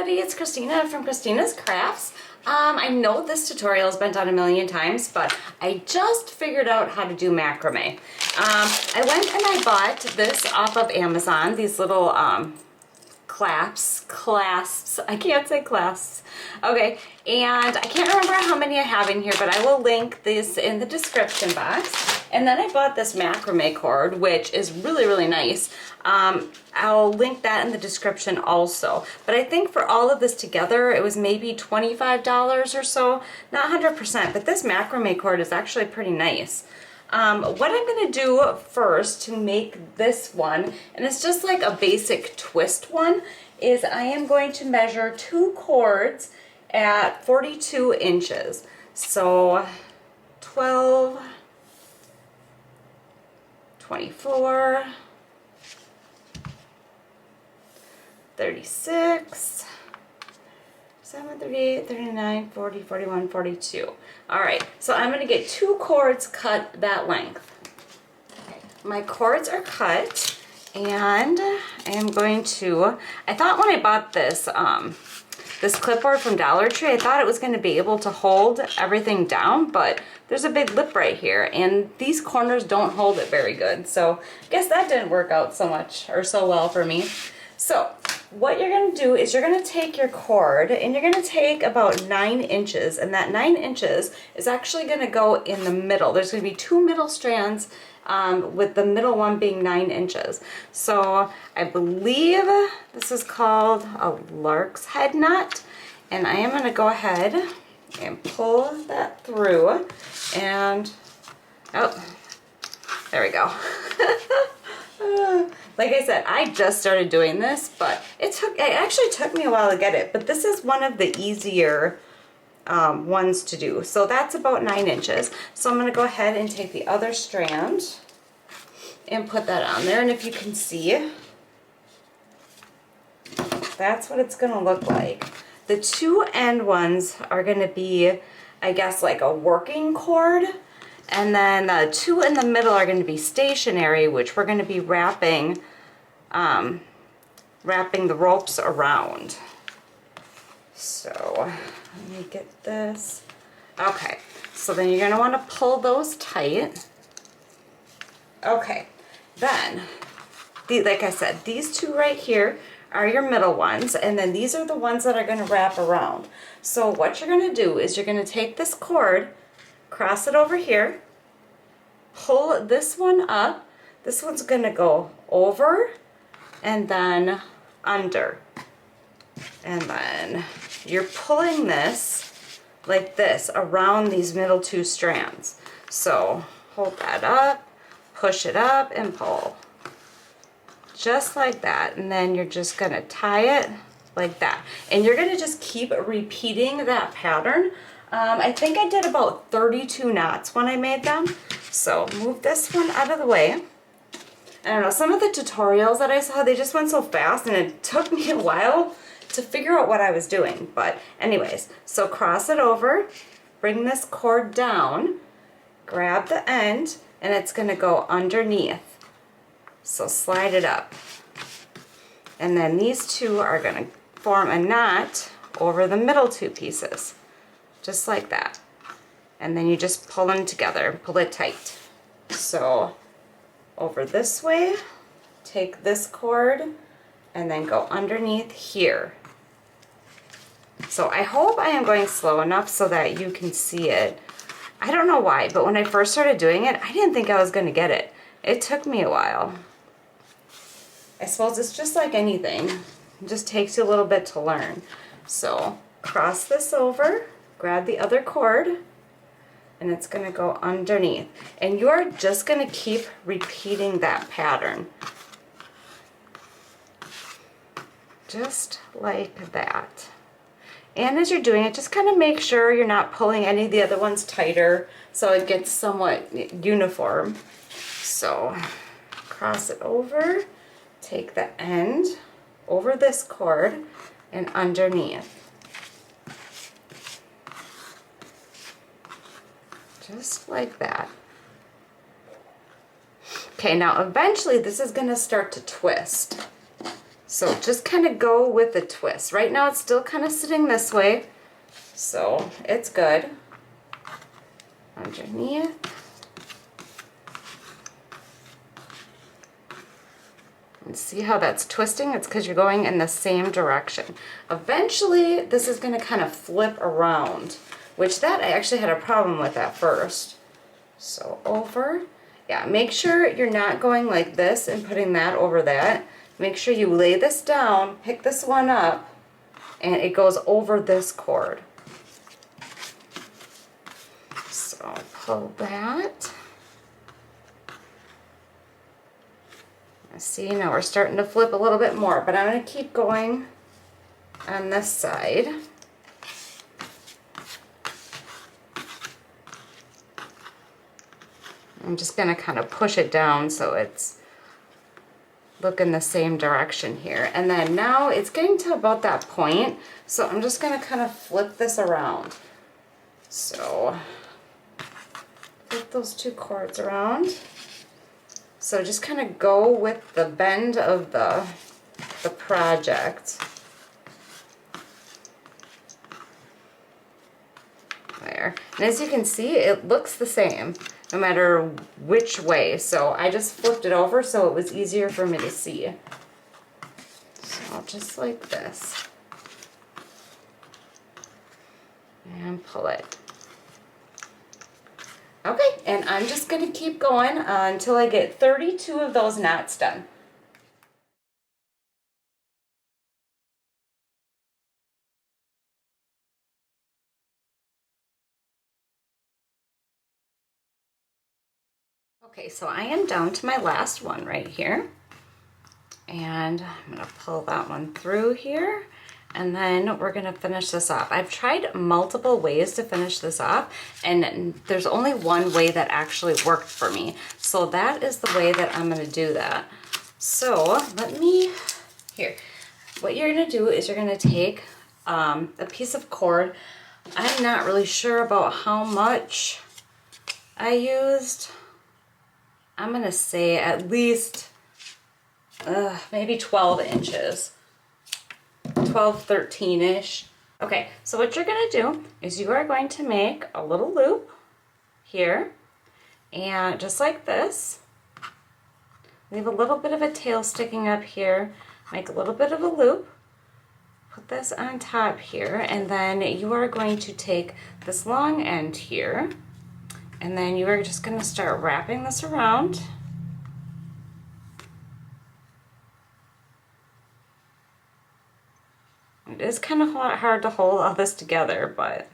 everybody, it's Kristina from Kristina's Krafts. I know this tutorial has been done a million times, but I just figured out how to do macrame. I went and I bought this off of Amazon, these little clasps, I can't say clasps, okay, and I can't remember how many I have in here, but I will link this in the description box. And then I bought this macrame cord, which is really, really nice. I'll link that in the description also. But I think for all of this together, it was maybe $25 or so, not 100%, but this macrame cord is actually pretty nice. What I'm gonna do first to make this one, and it's just like a basic twist one, is I am going to measure 2 cords at 42 inches. So 12, 24, 36, 7, 38, 39, 40, 41, 42. All right, so I'm gonna get 2 cords cut that length. My cords are cut, and I am going to, I thought when I bought this, this clipboard from Dollar Tree, I thought it was gonna be able to hold everything down, but there's a big lip right here, and these corners don't hold it very good. So I guess that didn't work out so much or so well for me. So what you're going to do is you're going to take your cord and you're going to take about 9 inches, and that 9 inches is actually going to go in the middle. There's going to be 2 middle strands with the middle one being 9 inches. So I believe this is called a lark's head knot, and I am going to go ahead and pull that through, and oh, there we go. Like I said, I just started doing this, but it actually took me a while to get it, but this is one of the easier ones to do. So that's about 9 inches. So I'm going to go ahead and take the other strand and put that on there, and if you can see, that's what it's going to look like. The 2 end ones are going to be, I guess, like a working cord, and then the 2 in the middle are going to be stationary, which we're going to be wrapping the ropes around. So let me get this. Okay, so then you're going to want to pull those tight. Okay, then, like I said, these 2 right here are your middle ones, and then these are the ones that are going to wrap around. So what you're going to do is you're going to take this cord, cross it over here, pull this one up. This one's going to go over and then under, and then you're pulling this like this around these middle 2 strands. So hold that up, push it up, and pull just like that, and then you're just going to tie it like that, and you're going to just keep repeating that pattern. I think I did about 32 knots when I made them. So move this one out of the way. I don't know, some of the tutorials that I saw, they just went so fast, and it took me a while to figure out what I was doing. But anyways, so cross it over, bring this cord down, grab the end, and it's going to go underneath. So slide it up. And then these 2 are going to form a knot over the middle 2 pieces. Just like that. And then you just pull them together, pull it tight. So over this way, take this cord, and then go underneath here. So I hope I am going slow enough so that you can see it. I don't know why, but when I first started doing it, I didn't think I was going to get it. It took me a while. I suppose it's just like anything. It just takes you a little bit to learn. So cross this over, grab the other cord, and it's going to go underneath. And you are just going to keep repeating that pattern. Just like that. And as you're doing it, just kind of make sure you're not pulling any of the other ones tighter so it gets somewhat uniform. So cross it over, take the end over this cord and underneath. Just like that. Okay, now eventually this is going to start to twist. So just kind of go with the twist. Right now it's still kind of sitting this way, so it's good. Underneath. And see how that's twisting? It's because you're going in the same direction. Eventually, this is going to kind of flip around, which that I actually had a problem with at first. So over. Yeah, make sure you're not going like this and putting that over that. Make sure you lay this down, pick this one up, and it goes over this cord. So pull that. See, now we're starting to flip a little bit more, but I'm going to keep going on this side. I'm just going to kind of push it down so it's looking the same direction here. And then now it's getting to about that point, so I'm just going to kind of flip this around. So flip those two cords around. So just kind of go with the bend of the project. There. And as you can see, it looks the same no matter which way. So I just flipped it over so it was easier for me to see. So just like this. And pull it. Okay, and I'm just going to keep going until I get 32 of those knots done. Okay, so I am down to my last one right here. And I'm going to pull that one through here. And then we're going to finish this off. I've tried multiple ways to finish this off, and there's only one way that actually worked for me. So that is the way that I'm going to do that. So let me, here, what you're going to do is you're going to take a piece of cord. I'm not really sure about how much I used. I'm going to say at least maybe 12 inches. 12, 13-ish. Okay, so what you're going to do is you are going to make a little loop here, and just like this, leave a little bit of a tail sticking up here, make a little bit of a loop, put this on top here, and then you are going to take this long end here, and then you are just going to start wrapping this around. It is kind of hard to hold all this together, but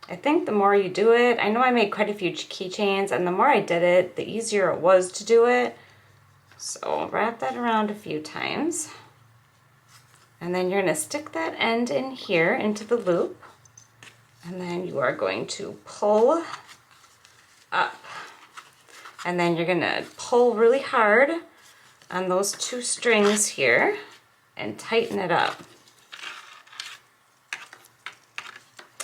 I think the more you do it, I know I made quite a few keychains, and the more I did it, the easier it was to do it. So wrap that around a few times. And then you're going to stick that end in here into the loop. And then you are going to pull up. And then you're going to pull really hard on those two strings here and tighten it up.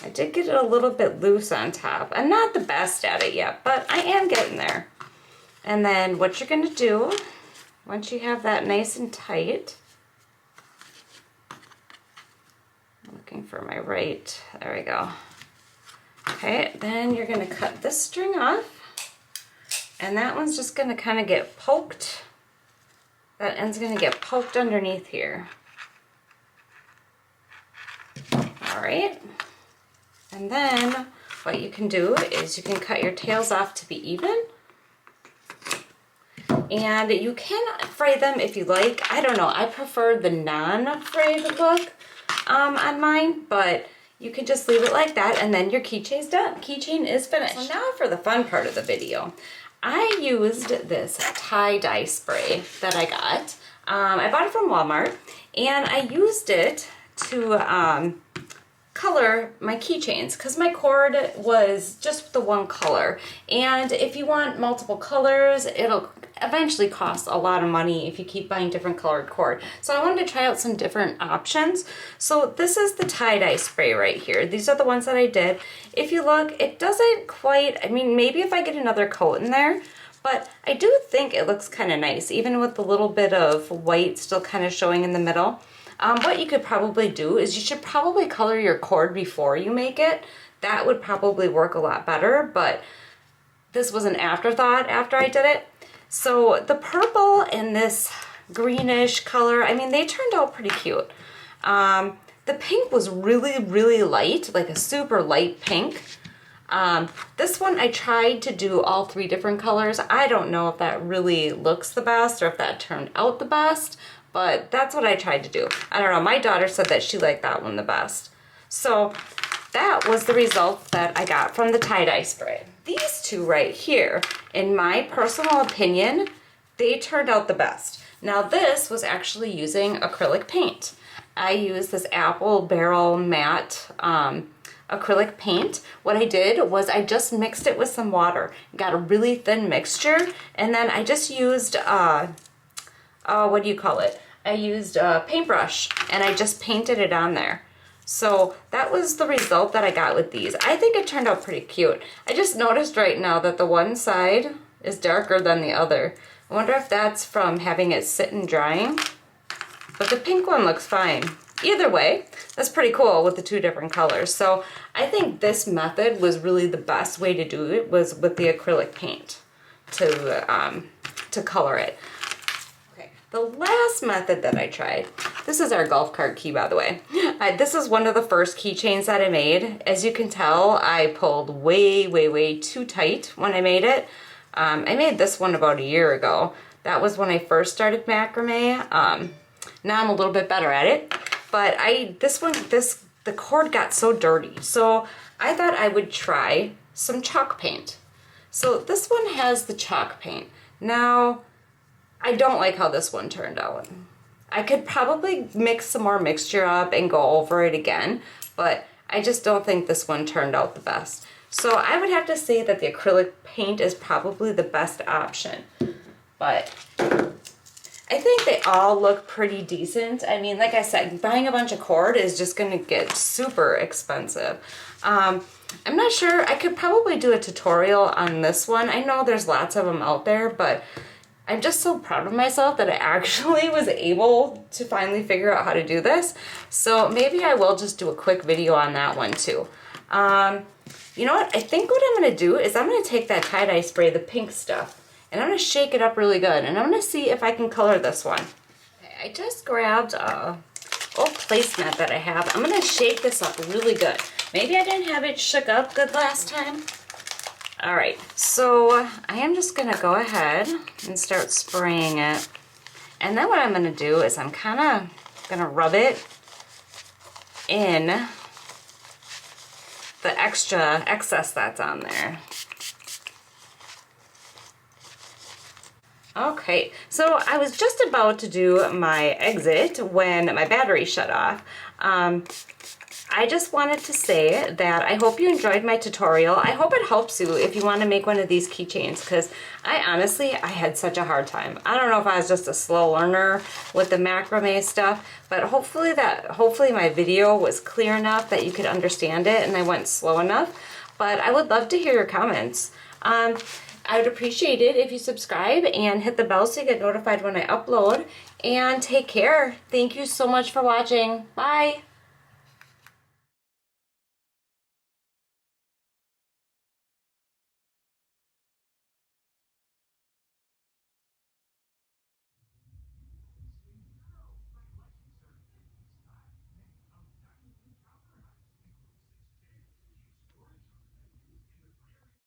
I did get it a little bit loose on top. I'm not the best at it yet, but I am getting there. And then what you're going to do, once you have that nice and tight, I'm looking for my right, there we go. Okay, then you're going to cut this string off, and that one's just going to kind of get poked. That end's going to get poked underneath here. All right. And then what you can do is you can cut your tails off to be even. And you can fray them if you like. I don't know. I prefer the non-frayed look on mine, but you can just leave it like that, and then your keychain's done. Keychain is finished. So now for the fun part of the video. I used this tie-dye spray that I got. I bought it from Walmart, and I used it to color my keychains because my cord was just the one color. And if you want multiple colors, it'll eventually cost a lot of money if you keep buying different colored cord. So I wanted to try out some different options. So this is the tie-dye spray right here. These are the ones that I did. If you look, it doesn't quite, I mean, maybe if I get another coat in there, but I do think it looks kind of nice, even with a little bit of white still kind of showing in the middle. What you could probably do is you should probably color your cord before you make it. That would probably work a lot better, but this was an afterthought after I did it. So the purple and this greenish color, I mean, they turned out pretty cute. The pink was really, really light, like a super light pink. This one I tried to do all 3 different colors. I don't know if that really looks the best or if that turned out the best, but that's what I tried to do. I don't know, my daughter said that she liked that one the best. So that was the result that I got from the tie-dye spray. These 2 right here, in my personal opinion, they turned out the best. Now this was actually using acrylic paint. I used this Apple Barrel Matte acrylic paint. What I did was I just mixed it with some water, got a really thin mixture, and then I just used, what do you call it? I used a paintbrush and I just painted it on there. So that was the result that I got with these. I think it turned out pretty cute. I just noticed right now that the one side is darker than the other. I wonder if that's from having it sit and drying. But the pink one looks fine. Either way, that's pretty cool with the 2 different colors. So I think this method was really the best way to do it, was with the acrylic paint to color it. Okay, the last method that I tried, this is our golf cart key, by the way. This is one of the first keychains that I made. As you can tell, I pulled way, way, way too tight when I made it. I made this one about a year ago. That was when I first started macrame. Now I'm a little bit better at it, but the cord got so dirty. So I thought I would try some chalk paint. So this one has the chalk paint. Now, I don't like how this one turned out. I could probably mix some more mixture up and go over it again, but I just don't think this one turned out the best. So I would have to say that the acrylic paint is probably the best option, but I think they all look pretty decent. I mean, like I said, buying a bunch of cord is just going to get super expensive. I'm not sure. I could probably do a tutorial on this one. I know there's lots of them out there, but I'm just so proud of myself that I actually was able to finally figure out how to do this. So maybe I will just do a quick video on that one too. You know what? I think what I'm going to do is I'm going to take that tie-dye spray, the pink stuff, and I'm going to shake it up really good, and I'm going to see if I can color this one. Okay, I just grabbed a old placemat that I have. I'm going to shake this up really good. Maybe I didn't have it shook up good last time. All right, so I am just going to go ahead and start spraying it. And then what I'm going to do is I'm kind of going to rub it in the excess that's on there. Okay, so I was just about to do my exit when my battery shut off. I just wanted to say that I hope you enjoyed my tutorial. I hope it helps you if you want to make one of these keychains, because I had such a hard time. I don't know if I was just a slow learner with the macrame stuff, but hopefully my video was clear enough that you could understand it and I went slow enough. But I would love to hear your comments. I would appreciate it if you subscribe and hit the bell so you get notified when I upload. And take care. Thank you so much for watching. Bye.